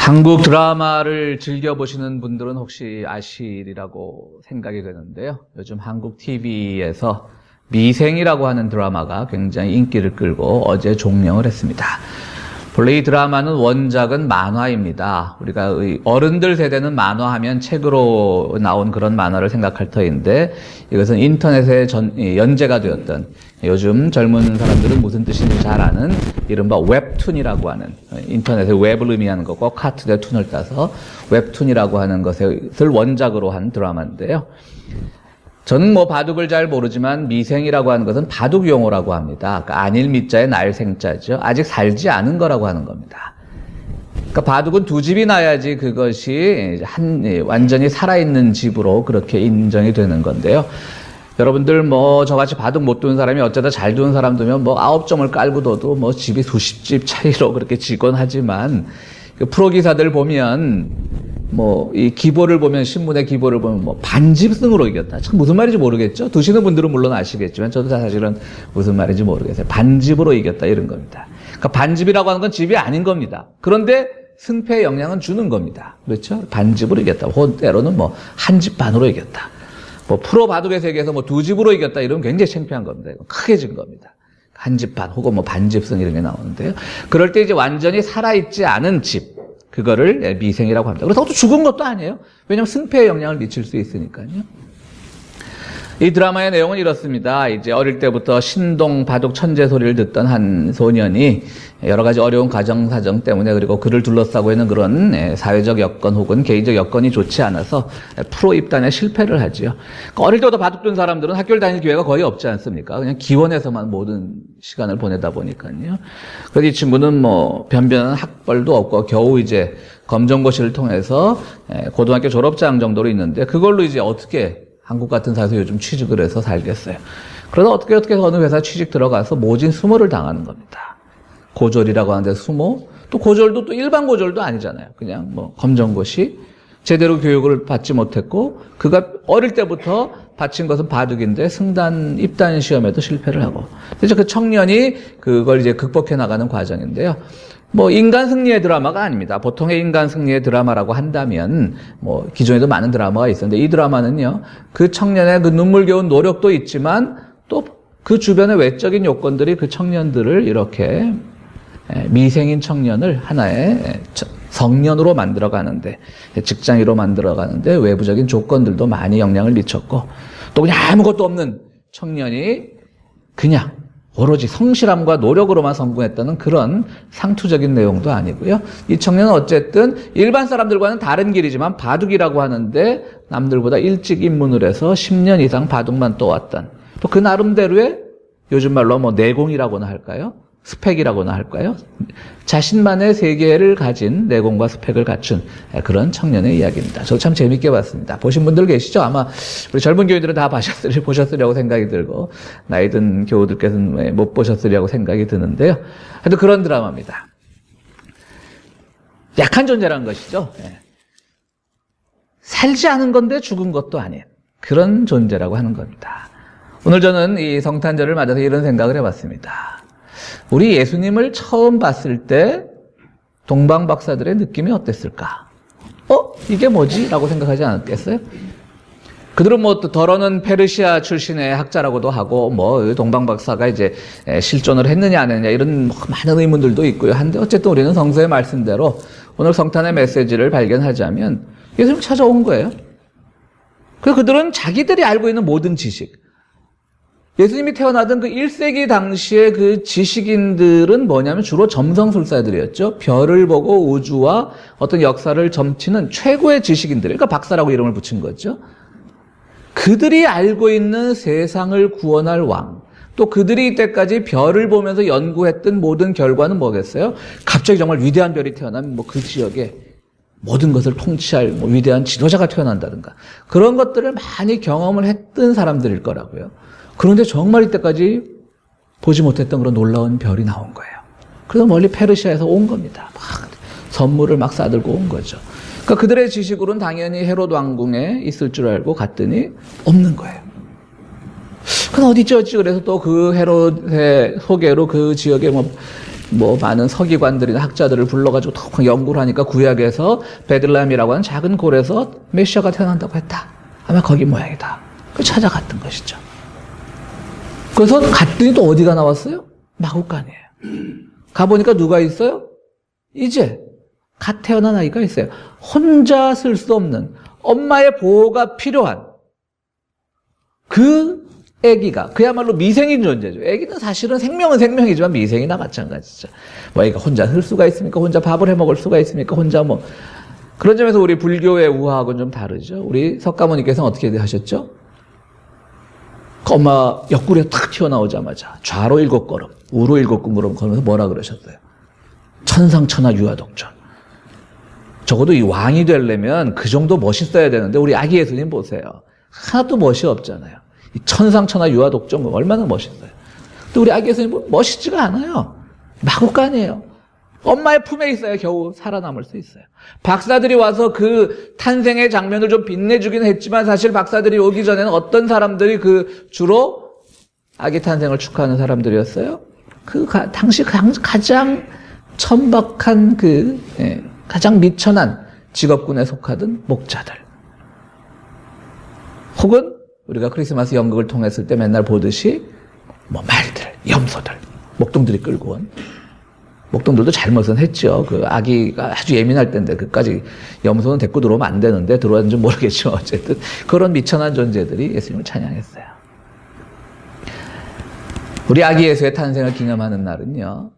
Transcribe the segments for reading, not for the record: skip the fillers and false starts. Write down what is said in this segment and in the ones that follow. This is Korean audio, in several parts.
한국 드라마를 즐겨보시는 분들은 혹시 아시리라고 생각이 되는데요. 요즘 한국 TV에서 미생이라고 하는 드라마가 굉장히 인기를 끌고 어제 종영을 했습니다. 본래 이 드라마는 원작은 만화입니다. 우리가 어른들 세대는 만화하면 책으로 나온 그런 만화를 생각할 터인데 이것은 인터넷에 연재가 되었던, 요즘 젊은 사람들은 무슨 뜻인지 잘 아는 이른바 웹툰이라고 하는, 인터넷의 웹을 의미하는 것과 카툰의 툰을 따서 웹툰이라고 하는 것을 원작으로 한 드라마인데요. 저는 바둑을 잘 모르지만 미생이라고 하는 것은 바둑 용어라고 합니다. 그러니까 안일 미자에 날 생자죠. 아직 살지 않은 거라고 하는 겁니다. 그러니까 바둑은 두 집이 나야지 그것이 완전히 살아있는 집으로 그렇게 인정이 되는 건데요. 여러분들 저같이 바둑 못 두는 사람이 어쩌다 잘 두는 사람 두면 9점을 깔고 둬도 집이 수십 집 차이로 그렇게 지곤 하지만, 그 프로 기사들 보면 이 기보를 보면, 신문의 기보를 보면 반집승으로 이겼다. 참 무슨 말인지 모르겠죠. 두시는 분들은 물론 아시겠지만 저도 사실은 무슨 말인지 모르겠어요. 반집으로 이겼다 이런 겁니다. 그러니까 반집이라고 하는 건 집이 아닌 겁니다. 그런데 승패의 영향은 주는 겁니다. 그렇죠? 반집으로 이겼다. 때로는 한 집 반으로 이겼다. 프로 바둑의 세계에서 두 집으로 이겼다 이러면 굉장히 창피한 겁니다. 이건 크게 진 겁니다. 한 집 반 혹은 반집승 이런 게 나오는데요. 그럴 때 이제 완전히 살아있지 않은 집, 그거를 미생이라고 합니다. 그래서 그것도 죽은 것도 아니에요. 왜냐하면 승패에 영향을 미칠 수 있으니까요. 이 드라마의 내용은 이렇습니다. 이제 어릴 때부터 신동 바둑 천재 소리를 듣던 한 소년이 여러 가지 어려운 가정 사정 때문에, 그리고 그를 둘러싸고 있는 그런 사회적 여건 혹은 개인적 여건이 좋지 않아서 프로 입단에 실패를 하지요. 그러니까 어릴 때부터 바둑 둔 사람들은 학교를 다닐 기회가 거의 없지 않습니까? 그냥 기원에서만 모든 시간을 보내다 보니까요. 그래서 이 친구는 변변한 학벌도 없고 겨우 이제 검정고시를 통해서 고등학교 졸업장 정도로 있는데, 그걸로 이제 어떻게 한국 같은 사회에서 요즘 취직을 해서 살겠어요. 그러다 어떻게 어느 회사 취직 들어가서 모진 수모를 당하는 겁니다. 고졸이라고 하는데 수모, 또 고졸도 또 일반 고졸도 아니잖아요. 그냥 검정고시, 제대로 교육을 받지 못했고, 그가 어릴 때부터 바친 것은 바둑인데 승단, 입단 시험에도 실패를 하고. 그래서 그 청년이 그걸 이제 극복해 나가는 과정인데요. 인간 승리의 드라마가 아닙니다. 보통의 인간 승리의 드라마라고 한다면, 기존에도 많은 드라마가 있었는데, 이 드라마는요, 그 청년의 그 눈물겨운 노력도 있지만, 또 그 주변의 외적인 요건들이 그 청년들을 이렇게, 미생인 청년을 하나의 성년으로 만들어가는데, 직장인으로 만들어가는데 외부적인 조건들도 많이 영향을 미쳤고, 또 그냥 아무것도 없는 청년이 그냥 오로지 성실함과 노력으로만 성공했다는 그런 상투적인 내용도 아니고요. 이 청년은 어쨌든 일반 사람들과는 다른 길이지만 바둑이라고 하는데 남들보다 일찍 입문을 해서 10년 이상 바둑만 떠왔던, 또 그 나름대로의 요즘 말로 내공이라고나 할까요? 스펙이라고나 할까요? 자신만의 세계를 가진 내공과 스펙을 갖춘 그런 청년의 이야기입니다. 저도 참 재밌게 봤습니다. 보신 분들 계시죠? 아마 우리 젊은 교우들은 다 보셨으리라고 생각이 들고, 나이 든 교우들께서는 못 보셨으리라고 생각이 드는데요. 하여튼 그런 드라마입니다. 약한 존재라는 것이죠. 살지 않은 건데 죽은 것도 아닌 그런 존재라고 하는 겁니다. 오늘 저는 이 성탄절을 맞아서 이런 생각을 해봤습니다. 우리 예수님을 처음 봤을 때 동방 박사들의 느낌이 어땠을까? 이게 뭐지? 라고 생각하지 않았겠어요? 그들은 또 더러는 페르시아 출신의 학자라고도 하고, 동방 박사가 이제 실존을 했느냐 안 했느냐 이런 많은 의문들도 있고요. 한데 어쨌든 우리는 성서의 말씀대로 오늘 성탄의 메시지를 발견하자면 예수님 찾아온 거예요. 그래서 그들은 자기들이 알고 있는 모든 지식, 예수님이 태어나던 그 1세기 당시의 그 지식인들은 뭐냐면 주로 점성술사들이었죠. 별을 보고 우주와 어떤 역사를 점치는 최고의 지식인들, 그러니까 박사라고 이름을 붙인 거죠. 그들이 알고 있는 세상을 구원할 왕, 또 그들이 이때까지 별을 보면서 연구했던 모든 결과는 뭐겠어요? 갑자기 정말 위대한 별이 태어나면 그 지역에 모든 것을 통치할 위대한 지도자가 태어난다든가, 그런 것들을 많이 경험을 했던 사람들일 거라고요. 그런데 정말 이때까지 보지 못했던 그런 놀라운 별이 나온 거예요. 그래서 멀리 페르시아에서 온 겁니다. 선물을 싸들고 온 거죠. 그러니까 그들의 지식으로는 당연히 헤롯 왕궁에 있을 줄 알고 갔더니 없는 거예요. 그럼 어디 있지? 그래서 또 그 헤롯의 소개로 그 지역에 뭐 많은 서기관들이나 학자들을 불러가지고 더 연구를 하니까 구약에서 베들레헴이라고 하는 작은 골에서 메시아가 태어난다고 했다. 아마 거기 모양이다. 그 찾아갔던 것이죠. 그래서 갔더니 또 어디가 나왔어요? 마구간이에요. 가보니까 누가 있어요? 이제 갓 태어난 아이가 있어요. 혼자 쓸 수 없는 엄마의 보호가 필요한 그 아기가 그야말로 미생인 존재죠. 아기는 사실은 생명은 생명이지만 미생이나 마찬가지죠. 뭐 애가 혼자 쓸 수가 있습니까? 혼자 밥을 해 먹을 수가 있습니까? 혼자 뭐 그런 점에서 우리 불교의 우화하고는 좀 다르죠. 우리 석가모니께서는 어떻게 하셨죠? 엄마 옆구리에 탁 튀어나오자마자 좌로 7걸음, 우로 7걸음 걸으면서 뭐라 그러셨어요? 천상천하 유아독존. 적어도 이 왕이 되려면 그 정도 멋있어야 되는데 우리 아기 예수님 보세요. 하나도 멋이 없잖아요. 이 천상천하 유아독존 얼마나 멋있어요. 근데 우리 아기 예수님 멋있지가 않아요. 마구간이에요. 엄마의 품에 있어야 겨우 살아남을 수 있어요. 박사들이 와서 그 탄생의 장면을 좀 빛내주긴 했지만 사실 박사들이 오기 전에는 어떤 사람들이 주로 아기 탄생을 축하하는 사람들이었어요? 당시 가장 천박한 가장 미천한 직업군에 속하던 목자들. 혹은 우리가 크리스마스 연극을 통했을 때 맨날 보듯이 뭐 말들, 염소들, 목동들이 끌고 온 목동들도 잘못은 했죠. 그 아기가 아주 예민할 때인데 그까지 염소는 데리고 들어오면 안 되는데 들어왔는지 모르겠지만 어쨌든 그런 미천한 존재들이 예수님을 찬양했어요. 우리 아기 예수의 탄생을 기념하는 날은요.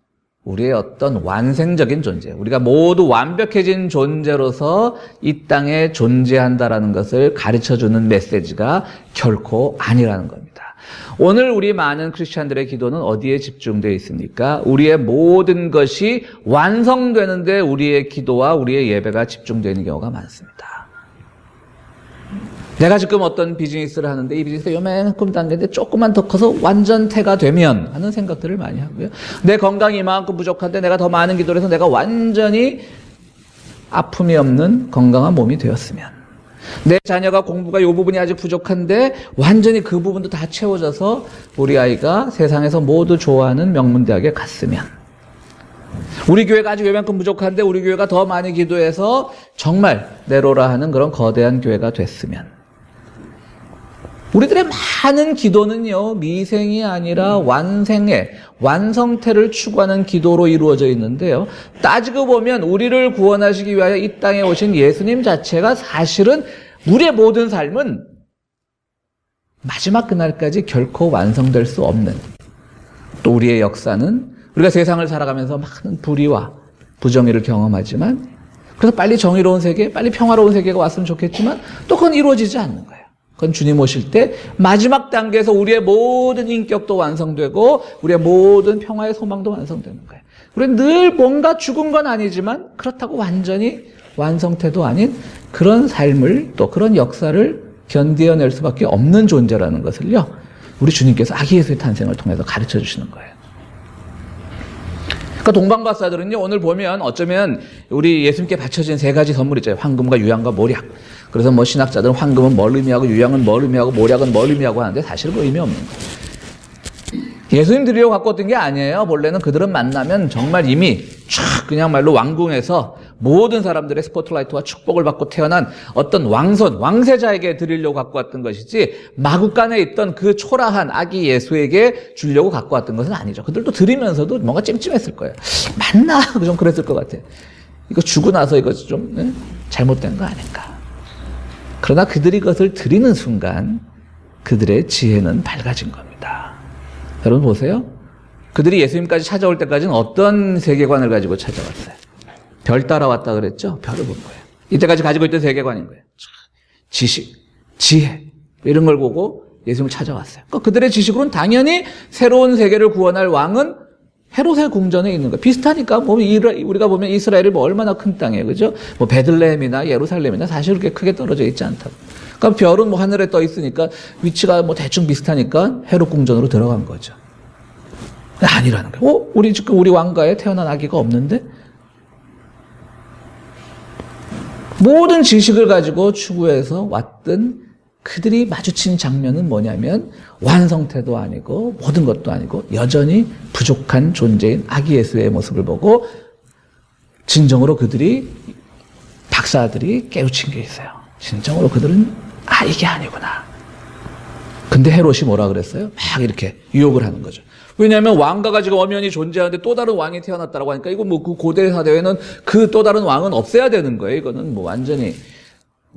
우리의 어떤 완성적인 존재, 우리가 모두 완벽해진 존재로서 이 땅에 존재한다라는 것을 가르쳐주는 메시지가 결코 아니라는 겁니다. 오늘 우리 많은 크리스찬들의 기도는 어디에 집중되어 있습니까? 우리의 모든 것이 완성되는데 우리의 기도와 우리의 예배가 집중되는 경우가 많습니다. 내가 지금 어떤 비즈니스를 하는데 이 비즈니스가 요만큼 단계인데 조금만 더 커서 완전태가 되면 하는 생각들을 많이 하고요. 내 건강이 이만큼 부족한데 내가 더 많은 기도를 해서 내가 완전히 아픔이 없는 건강한 몸이 되었으면, 내 자녀가 공부가 이 부분이 아직 부족한데 완전히 그 부분도 다 채워져서 우리 아이가 세상에서 모두 좋아하는 명문대학에 갔으면, 우리 교회가 아직 요만큼 부족한데 우리 교회가 더 많이 기도해서 정말 네로라 하는 그런 거대한 교회가 됐으면, 우리들의 많은 기도는요, 미생이 아니라 완성태를 추구하는 기도로 이루어져 있는데요. 따지고 보면 우리를 구원하시기 위하여 이 땅에 오신 예수님 자체가 사실은 우리의 모든 삶은 마지막 그날까지 결코 완성될 수 없는, 또 우리의 역사는 우리가 세상을 살아가면서 많은 불의와 부정의를 경험하지만, 그래서 빨리 정의로운 세계, 빨리 평화로운 세계가 왔으면 좋겠지만 또 그건 이루어지지 않는 거예요. 그건 주님 오실 때 마지막 단계에서 우리의 모든 인격도 완성되고 우리의 모든 평화의 소망도 완성되는 거예요. 우리는 늘 뭔가 죽은 건 아니지만 그렇다고 완전히 완성태도 아닌 그런 삶을, 또 그런 역사를 견뎌낼 수밖에 없는 존재라는 것을요, 우리 주님께서 아기 예수의 탄생을 통해서 가르쳐 주시는 거예요. 그러니까 동방박사들은요, 오늘 보면 어쩌면 우리 예수님께 바쳐진 3가지 선물 있잖아요. 황금과 유향과 모략. 그래서 뭐 신학자들은 황금은 뭘 의미하고 유향은 뭘 의미하고 모략은 뭘 의미하고 하는데 사실 그 의미 없는 거예요. 예수님 드리려고 갖고 왔던 게 아니에요. 본래는 그들은 만나면 정말 이미 촥 그냥말로 왕궁에서 모든 사람들의 스포트라이트와 축복을 받고 태어난 어떤 왕세자에게 드리려고 갖고 왔던 것이지, 마구간에 있던 그 초라한 아기 예수에게 주려고 갖고 왔던 것은 아니죠. 그들도 드리면서도 뭔가 찜찜했을 거예요. 맞나? 좀 그랬을 것 같아요. 이거 주고 나서 이거 좀 잘못된 거 아닌가. 그러나 그들이 그것을 드리는 순간 그들의 지혜는 밝아진 겁니다. 여러분 보세요. 그들이 예수님까지 찾아올 때까지는 어떤 세계관을 가지고 찾아왔어요? 별 따라왔다 그랬죠? 별을 본 거예요. 이때까지 가지고 있던 세계관인 거예요. 지식, 지혜 이런 걸 보고 예수님을 찾아왔어요. 그러니까 그들의 지식으로는 당연히 새로운 세계를 구원할 왕은 헤롯의 궁전에 있는 거예요. 비슷하니까 우리가 보면 이스라엘이 뭐 얼마나 큰 땅이에요, 그죠? 뭐 베들레헴이나 예루살렘이나 사실 그렇게 크게 떨어져 있지 않다고. 그러니까 별은 뭐 하늘에 떠 있으니까 위치가 뭐 대충 비슷하니까 헤롯 궁전으로 들어간 거죠. 아니라는 거예요. 우리 지금 우리 왕가에 태어난 아기가 없는데? 모든 지식을 가지고 추구해서 왔던 그들이 마주친 장면은 뭐냐면 완성태도 아니고 모든 것도 아니고 여전히 부족한 존재인 아기 예수의 모습을 보고 진정으로 그들이 박사들이 깨우친 게 있어요. 진정으로 그들은 이게 아니구나. 근데 헤롯이 뭐라 그랬어요? 막 이렇게 유혹을 하는 거죠. 왜냐하면 왕가가 지금 엄연히 존재하는데 또 다른 왕이 태어났다고 하니까 이거 뭐 그 고대 사대에는 그 또 다른 왕은 없애야 되는 거예요. 이거는 뭐 완전히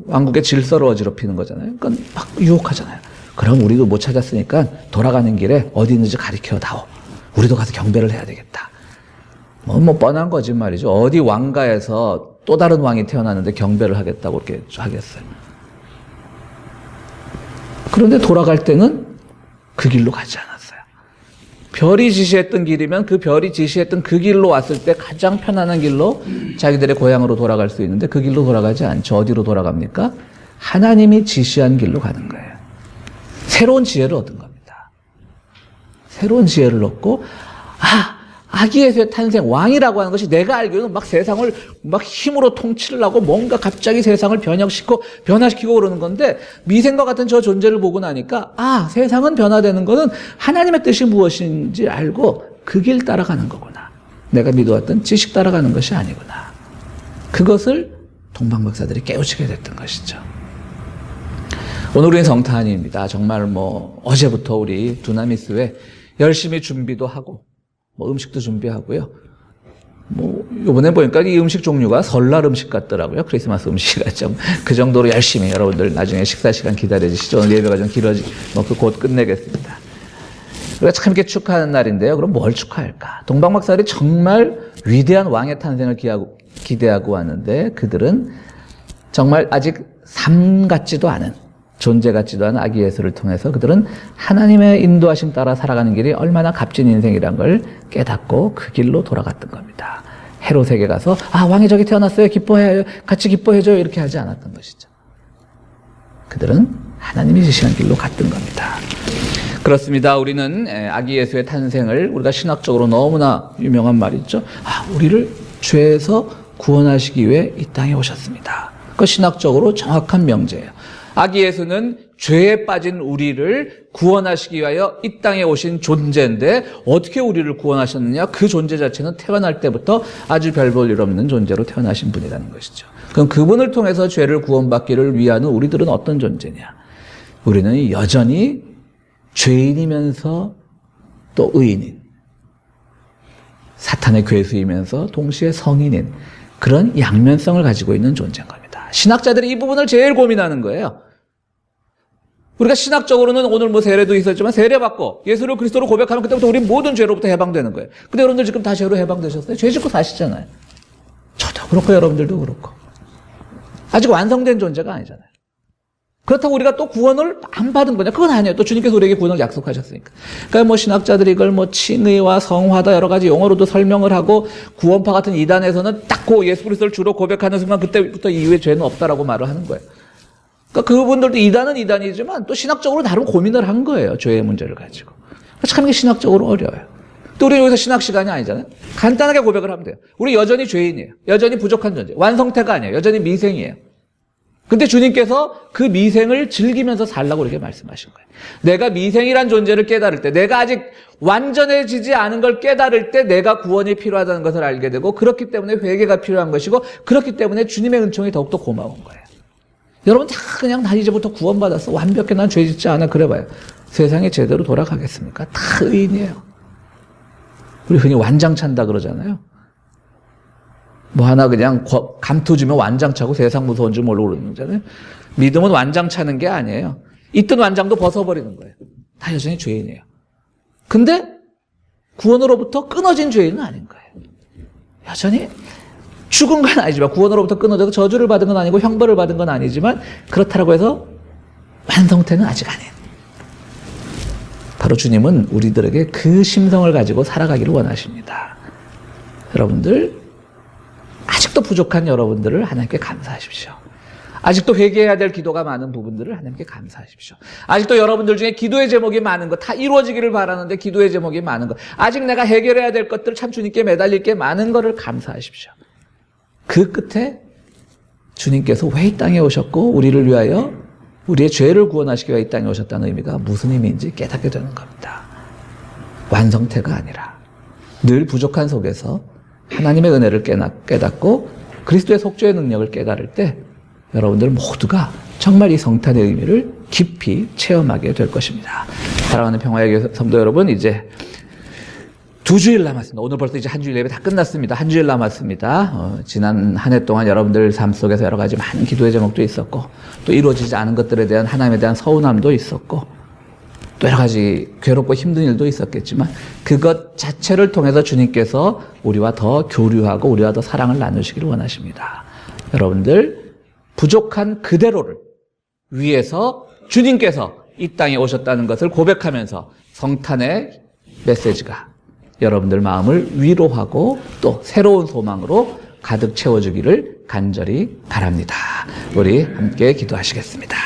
왕국의 질서를 어지럽히는 거잖아요. 그러니까 막 유혹하잖아요. 그럼 우리도 못 찾았으니까 돌아가는 길에 어디 있는지 가리켜 다오. 우리도 가서 경배를 해야 되겠다. 뭐 뻔한 거짓말이죠. 어디 왕가에서 또 다른 왕이 태어났는데 경배를 하겠다고 이렇게 하겠어요. 그런데 돌아갈 때는 그 길로 가지 않았어요. 별이 지시했던 길이면 그 별이 지시했던 그 길로 왔을 때 가장 편안한 길로 자기들의 고향으로 돌아갈 수 있는데 그 길로 돌아가지 않죠. 어디로 돌아갑니까? 하나님이 지시한 길로 가는 거예요. 새로운 지혜를 얻은 겁니다. 새로운 지혜를 얻고 아기 예수의 탄생, 왕이라고 하는 것이 내가 알기로는 막 세상을 막 힘으로 통치를 하고 뭔가 갑자기 세상을 변화시키고 그러는 건데 미생과 같은 저 존재를 보고 나니까 세상은 변화되는 거는 하나님의 뜻이 무엇인지 알고 그 길 따라가는 거구나. 내가 믿어왔던 지식 따라가는 것이 아니구나. 그것을 동방박사들이 깨우치게 됐던 것이죠. 오늘 우리는 성탄입니다. 정말 어제부터 우리 두나미스회 열심히 준비도 하고 음식도 준비하고요. 요번에 보니까 이 음식 종류가 설날 음식 같더라고요. 크리스마스 음식 같죠. 그 정도로 열심히 여러분들 나중에 식사 시간 기다려주시죠. 오늘 예배가 좀 곧 끝내겠습니다. 우리가 참 이렇게 축하하는 날인데요. 그럼 뭘 축하할까? 동방박사들이 정말 위대한 왕의 탄생을 기대하고 왔는데 그들은 정말 아직 삶 같지도 않은 존재 같지도 않은 아기 예수를 통해서 그들은 하나님의 인도하심 따라 살아가는 길이 얼마나 값진 인생이란 걸 깨닫고 그 길로 돌아갔던 겁니다. 헤롯에게 가서 왕이 저기 태어났어요. 기뻐해요. 같이 기뻐해줘요. 이렇게 하지 않았던 것이죠. 그들은 하나님이 지시한 길로 갔던 겁니다. 그렇습니다. 우리는 아기 예수의 탄생을 우리가 신학적으로 너무나 유명한 말이죠. 우리를 죄에서 구원하시기 위해 이 땅에 오셨습니다. 그 신학적으로 정확한 명제예요. 아기 예수는 죄에 빠진 우리를 구원하시기 위하여 이 땅에 오신 존재인데 어떻게 우리를 구원하셨느냐? 그 존재 자체는 태어날 때부터 아주 별 볼 일 없는 존재로 태어나신 분이라는 것이죠. 그럼 그분을 통해서 죄를 구원받기를 위하는 우리들은 어떤 존재냐? 우리는 여전히 죄인이면서 또 의인인, 사탄의 괴수이면서 동시에 성인인 그런 양면성을 가지고 있는 존재인 겁니다. 신학자들이 이 부분을 제일 고민하는 거예요. 우리가 신학적으로는 오늘 세례도 있었지만 세례받고 예수를 그리스도로 고백하면 그때부터 우리 모든 죄로부터 해방되는 거예요. 근데 여러분들 지금 다 죄로 해방되셨어요? 죄 짓고 사시잖아요. 저도 그렇고 여러분들도 그렇고. 아직 완성된 존재가 아니잖아요. 그렇다고 우리가 또 구원을 안 받은 거냐? 그건 아니에요. 또 주님께서 우리에게 구원을 약속하셨으니까. 그러니까 신학자들이 이걸 칭의와 성화다 여러 가지 용어로도 설명을 하고 구원파 같은 이단에서는 딱 예수 그리스도를 주로 고백하는 순간 그때부터 이후에 죄는 없다라고 말을 하는 거예요. 그러니까 그분들도 이단은 이단이지만 또 신학적으로 나름 고민을 한 거예요. 죄의 문제를 가지고. 참 이게 신학적으로 어려워요. 또 우리 여기서 신학 시간이 아니잖아요. 간단하게 고백을 하면 돼요. 우리 여전히 죄인이에요. 여전히 부족한 존재. 완성태가 아니에요. 여전히 미생이에요. 근데 주님께서 그 미생을 즐기면서 살라고 이렇게 말씀하신 거예요. 내가 미생이란 존재를 깨달을 때, 내가 아직 완전해지지 않은 걸 깨달을 때 내가 구원이 필요하다는 것을 알게 되고 그렇기 때문에 회개가 필요한 것이고 그렇기 때문에 주님의 은총이 더욱더 고마운 거예요. 여러분 다 그냥 난 이제부터 구원받았어. 완벽해. 난 죄 짓지 않아. 그래봐요. 세상에 제대로 돌아가겠습니까? 다 의인이에요. 우리 흔히 완장찬다 그러잖아요. 하나 그냥 감투 주면 완장차고 세상 무서운 줄 모르고 그러잖아요. 믿음은 완장차는 게 아니에요. 있던 완장도 벗어버리는 거예요. 다 여전히 죄인이에요. 근데 구원으로부터 끊어진 죄인은 아닌 거예요. 여전히 죽은 건 아니지만 구원으로부터 끊어져서 저주를 받은 건 아니고 형벌을 받은 건 아니지만 그렇다고 해서 완성태는 아직 아닌. 바로 주님은 우리들에게 그 심성을 가지고 살아가기를 원하십니다. 여러분들 아직도 부족한 여러분들을 하나님께 감사하십시오. 아직도 회개해야 될 기도가 많은 부분들을 하나님께 감사하십시오. 아직도 여러분들 중에 기도의 제목이 많은 것, 다 이루어지기를 바라는데 기도의 제목이 많은 것, 아직 내가 해결해야 될 것들 참 주님께 매달릴 게 많은 것을 감사하십시오. 그 끝에 주님께서 왜 이 땅에 오셨고 우리를 위하여 우리의 죄를 구원하시기 위해 이 땅에 오셨다는 의미가 무슨 의미인지 깨닫게 되는 겁니다. 완성태가 아니라 늘 부족한 속에서 하나님의 은혜를 깨닫고 그리스도의 속죄의 능력을 깨달을 때 여러분들 모두가 정말 이 성탄의 의미를 깊이 체험하게 될 것입니다. 사랑하는 평화의 성도 여러분, 이제 2주일 남았습니다. 오늘 벌써 이제 한 주일 예배 다 끝났습니다. 한 주일 남았습니다. 지난 한 해 동안 여러분들 삶 속에서 여러 가지 많은 기도의 제목도 있었고, 또 이루어지지 않은 것들에 대한 하나님에 대한 서운함도 있었고, 또 여러 가지 괴롭고 힘든 일도 있었겠지만, 그것 자체를 통해서 주님께서 우리와 더 교류하고 우리와 더 사랑을 나누시기를 원하십니다. 여러분들 부족한 그대로를 위해서 주님께서 이 땅에 오셨다는 것을 고백하면서 성탄의 메시지가 여러분들 마음을 위로하고 또 새로운 소망으로 가득 채워주기를 간절히 바랍니다. 우리 함께 기도하시겠습니다.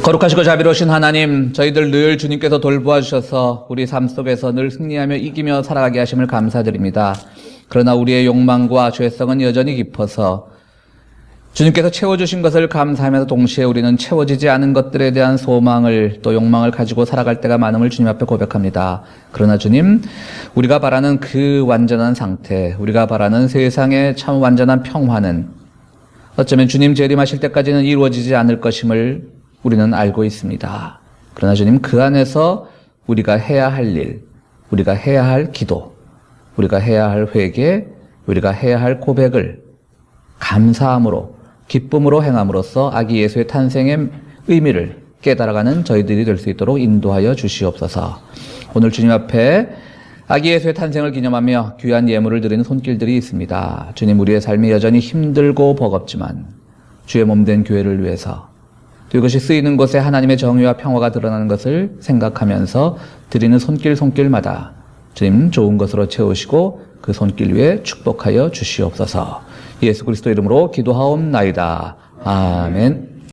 거룩하시고 자비로우신 하나님, 저희들 늘 주님께서 돌보아 주셔서 우리 삶 속에서 늘 승리하며 이기며 살아가게 하심을 감사드립니다. 그러나 우리의 욕망과 죄성은 여전히 깊어서 주님께서 채워주신 것을 감사하면서 동시에 우리는 채워지지 않은 것들에 대한 소망을 또 욕망을 가지고 살아갈 때가 많음을 주님 앞에 고백합니다. 그러나 주님, 우리가 바라는 그 완전한 상태, 우리가 바라는 세상의 참 완전한 평화는 어쩌면 주님 재림하실 때까지는 이루어지지 않을 것임을 우리는 알고 있습니다. 그러나 주님, 그 안에서 우리가 해야 할 일, 우리가 해야 할 기도, 우리가 해야 할 회개, 우리가 해야 할 고백을 감사함으로, 기쁨으로 행함으로써 아기 예수의 탄생의 의미를 깨달아가는 저희들이 될 수 있도록 인도하여 주시옵소서. 오늘 주님 앞에 아기 예수의 탄생을 기념하며 귀한 예물을 드리는 손길들이 있습니다. 주님, 우리의 삶이 여전히 힘들고 버겁지만 주의 몸된 교회를 위해서 또 이것이 쓰이는 곳에 하나님의 정의와 평화가 드러나는 것을 생각하면서 드리는 손길마다 주님 좋은 것으로 채우시고 그 손길 위에 축복하여 주시옵소서. 예수 그리스도 이름으로 기도하옵나이다. 아멘.